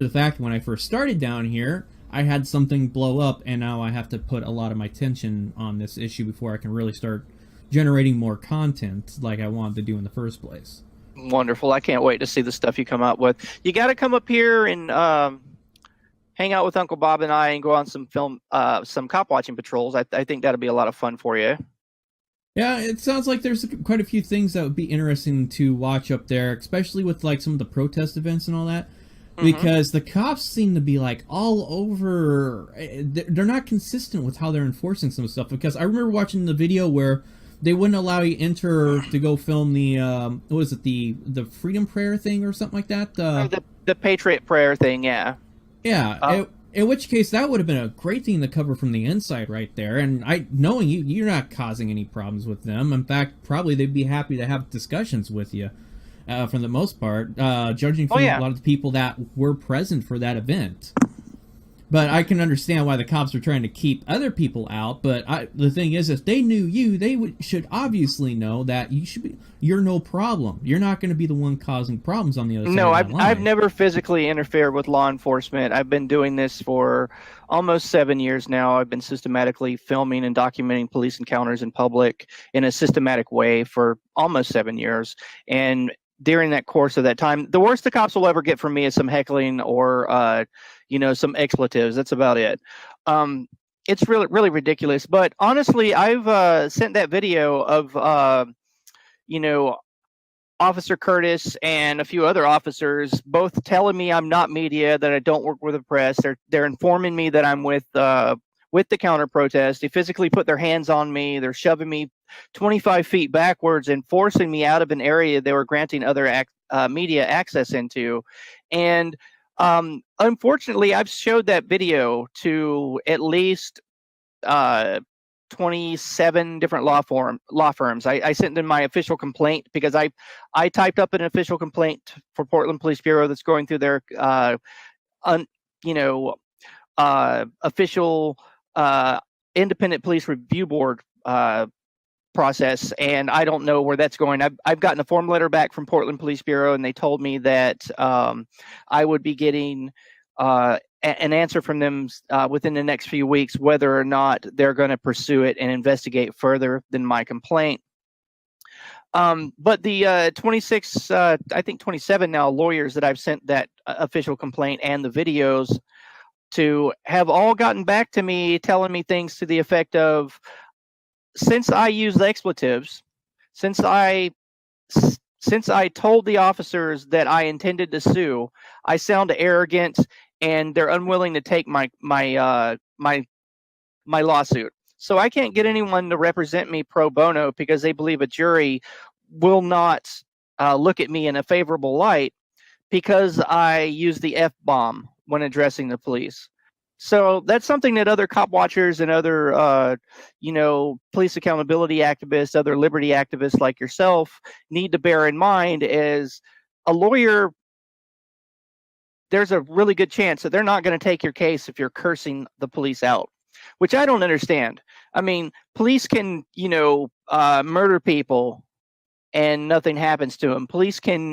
The fact when I first started down here, I had something blow up, and now I have to put a lot of my attention on this issue before I can really start generating more content like I wanted to do in the first place. Wonderful. I can't wait to see the stuff you come up with. You got to come up here and hang out with Uncle Bob and I and go on some cop watching patrols. I think that'll be a lot of fun for you. Yeah, it sounds like there's quite a few things that would be interesting to watch up there, especially with like some of the protest events and all that. Hmm. Because the cops seem to be like all over. They're not consistent with how they're enforcing some stuff. Because I remember watching the video where they wouldn't allow you enter to go film the what was it, the freedom prayer thing or something like that. Oh, the Patriot Prayer thing, yeah. Yeah, Uh, in which case that would have been a great thing to cover from the inside right there. And I knowing you, you're not causing any problems with them. In fact, probably they'd be happy to have discussions with you. For the most part, judging oh from a yeah. lot of the people that were present for that event. But I can understand why the cops are trying to keep other people out. But the thing is, if they knew you, they should obviously know that you're no problem. You're not going to be the one causing problems on the other side No, of that I've line. never physically interfered with law enforcement. I've been doing this for almost 7 years now. I've been systematically filming and documenting police encounters in public in a systematic way for almost 7 years. And during that course of that time, the worst the cops will ever get from me is some heckling or some expletives. That's about it. Um, it's really really ridiculous. But honestly, I've sent that video of you know Officer Curtis and a few other officers both telling me I'm not media, that I don't work with the press. They're informing me that I'm with the counter protest. They physically put their hands on me. They're shoving me 25 feet backwards and forcing me out of an area they were granting other media access into. And unfortunately, I've showed that video to at least uh, 27 different law firms. I sent in my official complaint because I typed up an official complaint for Portland Police Bureau that's going through their un, you know official independent police review board process, and I don't know where that's going. I've gotten a form letter back from Portland Police Bureau, and they told me that I would be getting an answer from them within the next few weeks, whether or not they're going to pursue it and investigate further than my complaint. But the 26, I think 27 now lawyers that I've sent that official complaint and the videos to have all gotten back to me telling me things to the effect of, since I used expletives, since I since I told the officers that I intended to sue, I sound arrogant, and they're unwilling to take my lawsuit. So I can't get anyone to represent me pro bono because they believe a jury will not look at me in a favorable light because I use the F bomb when addressing the police. So that's something that other cop watchers and other, police accountability activists, other liberty activists like yourself need to bear in mind. As a lawyer, there's a really good chance that they're not going to take your case if you're cursing the police out, which I don't understand. I mean, police can, murder people and nothing happens to them. Police can,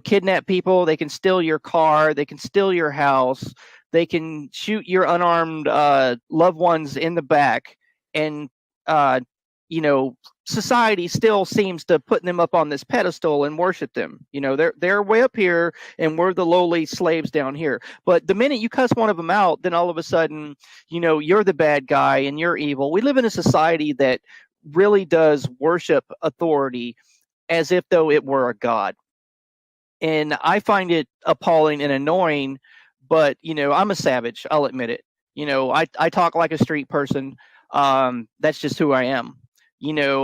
kidnap people. They can steal your car. They can steal your house. They can shoot your unarmed loved ones in the back, and uh, society still seems to put them up on this pedestal and worship them. They're way up here, and we're the lowly slaves down here. But the minute you cuss one of them out, then all of a sudden, you're the bad guy and you're evil. We live in a society that really does worship authority as if though it were a god. And I find it appalling and annoying, but I'm a savage, I'll admit it. I talk like a street person. That's just who I am.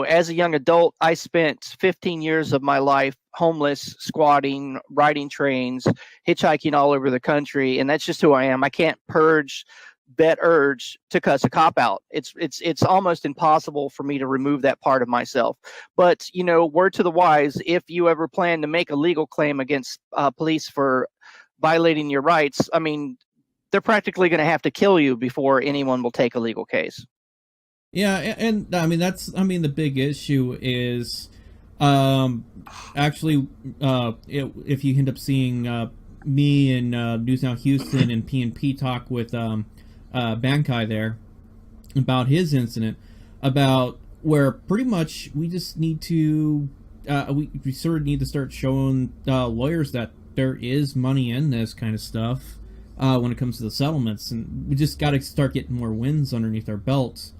As a young adult, I spent 15 years of my life homeless, squatting, riding trains, hitchhiking all over the country, and that's just who I am. I can't purge that urge to cuss a cop out. It's almost impossible for me to remove that part of myself. But word to the wise: if you ever plan to make a legal claim against police for violating your rights, I mean, they're practically going to have to kill you before anyone will take a legal case. Yeah, and I mean the big issue is, um, actually, if you end up seeing me and News Now Houston and PNP talk with Bankai there about his incident, about where pretty much we just need to we sort of need to start showing lawyers that there is money in this kind of stuff when it comes to the settlements, and we just got to start getting more wins underneath our belts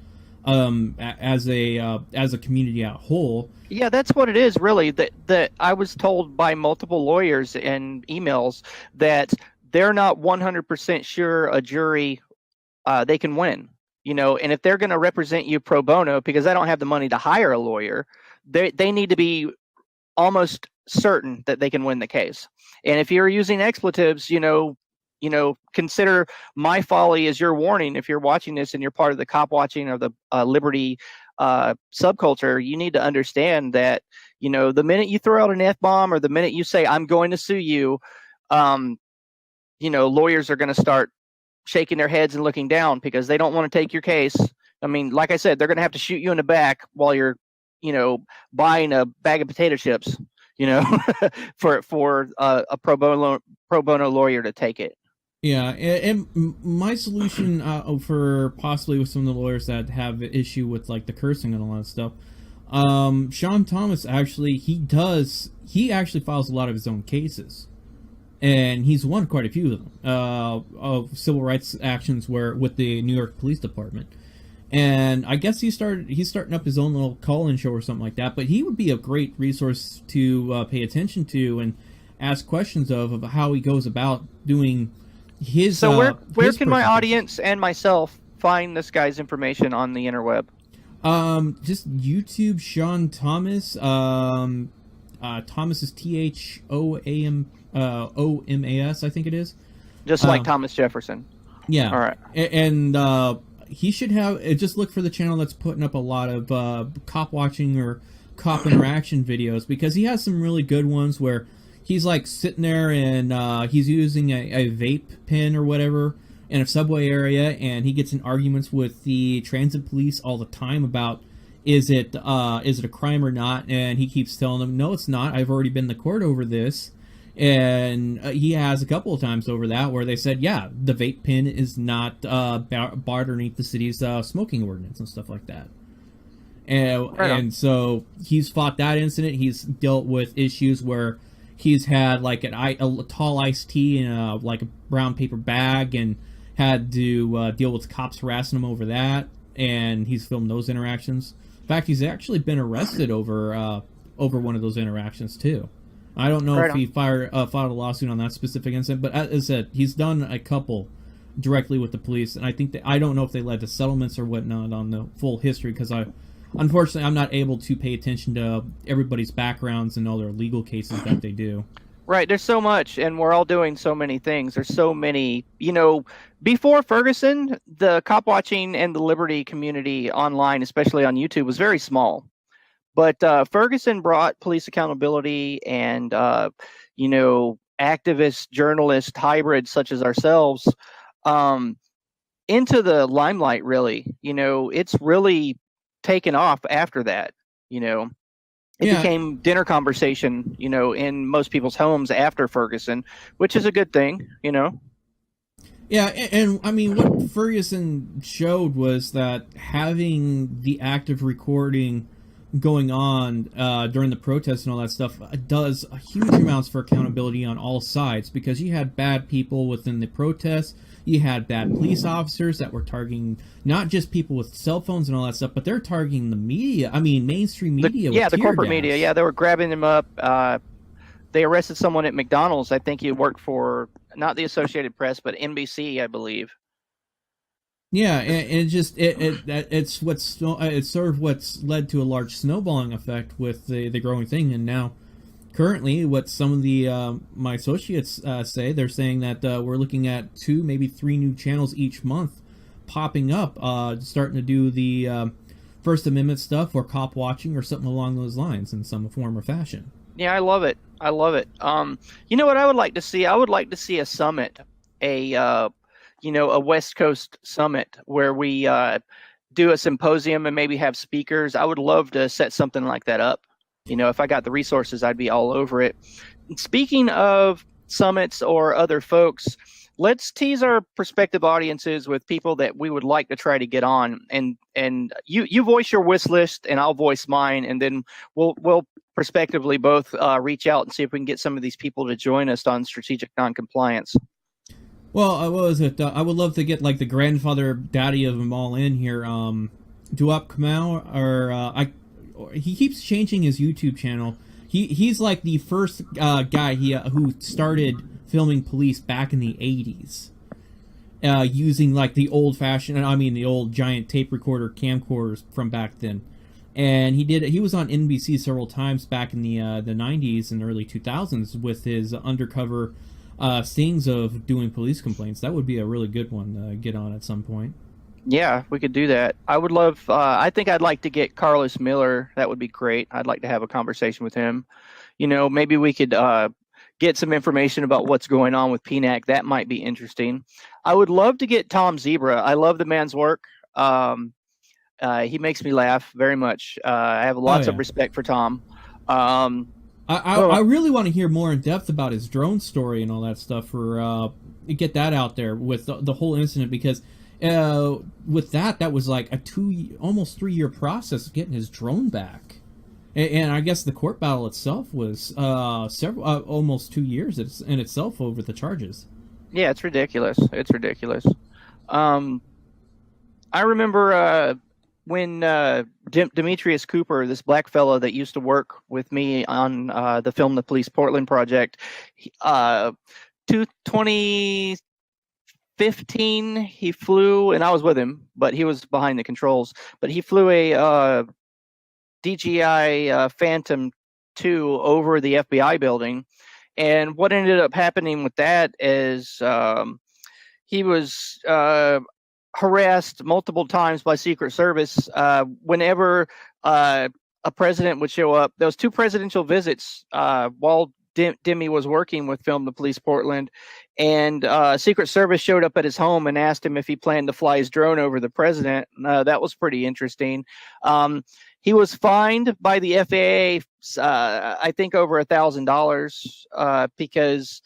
as a community at a whole. Yeah, that's what it is, really. That I was told by multiple lawyers in emails that they're not 100% sure a jury they can win. And if they're going to represent you pro bono, because I don't have the money to hire a lawyer, they need to be almost certain that they can win the case. And if you're using expletives, consider my folly as your warning. If you're watching this and you're part of the cop watching or the liberty subculture, you need to understand that, the minute you throw out an F-bomb or the minute you say, I'm going to sue you, lawyers are going to start shaking their heads and looking down because they don't want to take your case. I mean, like I said, they're going to have to shoot you in the back while you're, buying a bag of potato chips, for a pro bono lawyer to take it. Yeah, and my solution for possibly with some of the lawyers that have an issue with like the cursing and all that stuff, Sean Thomas he actually files a lot of his own cases, and he's won quite a few of them of civil rights actions with the New York Police Department. And I guess he's starting up his own little call-in show or something like that. But he would be a great resource to pay attention to and ask questions of how he goes about doing his. So where can my audience and myself find this guy's information on the interweb? Just YouTube Sean Thomas. Thomas is THOMAS, I think it is. Just like Thomas Jefferson. Yeah. All right. And he should have just look for the channel that's putting up a lot of cop watching or cop interaction videos, because he has some really good ones where he's like sitting there and he's using a vape pen or whatever in a subway area, and he gets in arguments with the transit police all the time about is it a crime or not, and he keeps telling them no, it's not. I've already been to court over this. And he has a couple of times over that where they said, yeah, the vape pen is not barred underneath the city's smoking ordinance and stuff like that. And so he's fought that incident. He's dealt with issues where he's had like a tall iced tea in like a brown paper bag and had to deal with cops harassing him over that. And he's filmed those interactions. In fact, he's actually been arrested over one of those interactions too. I don't know if he filed a lawsuit on that specific incident, but as I said, he's done a couple directly with the police, and I think that I don't know if they led to settlements or whatnot on the full history, because unfortunately, I'm not able to pay attention to everybody's backgrounds and all their legal cases that they do. Right, there's so much, and we're all doing so many things. There's so many, before Ferguson, the cop watching and the liberty community online, especially on YouTube, was very small. But Ferguson brought police accountability and, activist, journalist, hybrids such as ourselves into the limelight, really. It's really taken off after that. It became dinner conversation, in most people's homes after Ferguson, which is a good thing, Yeah, and I mean, what Ferguson showed was that having the active recording going on during the protests and all that stuff does huge amounts for accountability on all sides, because you had bad people within the protests, you had bad police officers that were targeting not just people with cell phones and all that stuff, but they're targeting the media. I mean, mainstream media. The corporate media. Yeah, they were grabbing them up. They arrested someone at McDonald's. I think he worked for not the Associated Press, but NBC, I believe. Yeah, and it's sort of what's led to a large snowballing effect with the growing thing. And now, currently, what some of the my associates say, they're saying that we're looking at 2, maybe 3 new channels each month popping up, starting to do the First Amendment stuff or cop watching or something along those lines in some form or fashion. Yeah, I love it. You know what I would like to see? I would like to see a summit, a West Coast summit where we do a symposium and maybe have speakers. I would love to set something like that up. If I got the resources, I'd be all over it. Speaking of summits or other folks, let's tease our prospective audiences with people that we would like to try to get on, and you voice your wish list and I'll voice mine, and then we'll prospectively both reach out and see if we can get some of these people to join us on strategic noncompliance. Well, what was it? I would love to get like the grandfather, daddy of them all in here. Duop Kamau, or he keeps changing his YouTube channel. He's like the first guy who started filming police back in the 80s, using like the the old giant tape recorder camcorders from back then. And he was on NBC several times back in the 90s and early 2000s with his undercover stings of doing police complaints. That would be a really good one to get on at some point. Yeah, we could do that. I would love, I think I'd like to get Carlos Miller. That would be great. I'd like to have a conversation with him. You know, maybe we could get some information about what's going on with PNAC. That might be interesting. I would love to get Tom Zebra. I love the man's work. He makes me laugh very much. I have lots of respect for Tom. I really want to hear more in depth about his drone story and all that stuff, for get that out there with the whole incident, because with that was like a almost 3-year process of getting his drone back, and I guess the court battle itself was almost 2 years in itself over the charges. Yeah, it's ridiculous. It's ridiculous. I remember when Demetrius Cooper, this black fellow that used to work with me on the Film the Police Portland project, 2015, he flew, and I was with him, but he was behind the controls, but he flew a DJI Phantom 2 over the FBI building. And what ended up happening with that is he was harassed multiple times by Secret Service whenever a president would show up. There was 2 presidential visits while Demi was working with Film the Police Portland, and Secret Service showed up at his home and asked him if he planned to fly his drone over the president. That was pretty interesting. He was fined by the FAA, I think over $1,000, because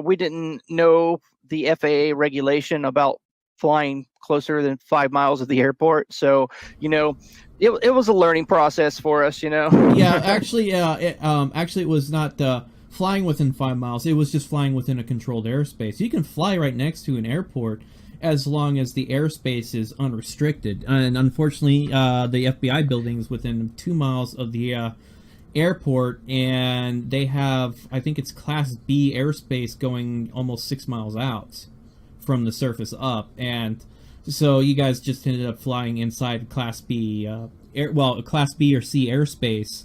we didn't know the FAA regulation about flying closer than 5 miles of the airport. So, you know, it was a learning process for us, you know. Yeah, actually, it was not flying within 5 miles. It was just flying within a controlled airspace. You can fly right next to an airport as long as the airspace is unrestricted. And unfortunately, the FBI building is within 2 miles of the airport, and they have, I think it's Class B airspace going almost 6 miles out from the surface up. And so you guys just ended up flying inside Class B, Class B or C airspace,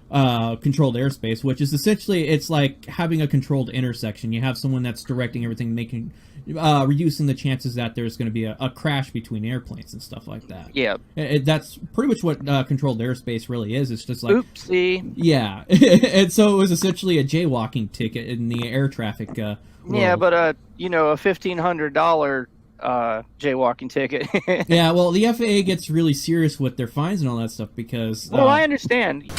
controlled airspace, which is essentially, it's like having a controlled intersection. You have someone that's directing everything, making reducing the chances that there's going to be a crash between airplanes and stuff like that. Yeah, that's pretty much what controlled airspace really is. It's just like, oopsie. Yeah, and so it was essentially a jaywalking ticket in the air traffic. Yeah, but you know, a $1,500 jaywalking ticket. Yeah, well, the FAA gets really serious with their fines and all that stuff because. Well, I understand.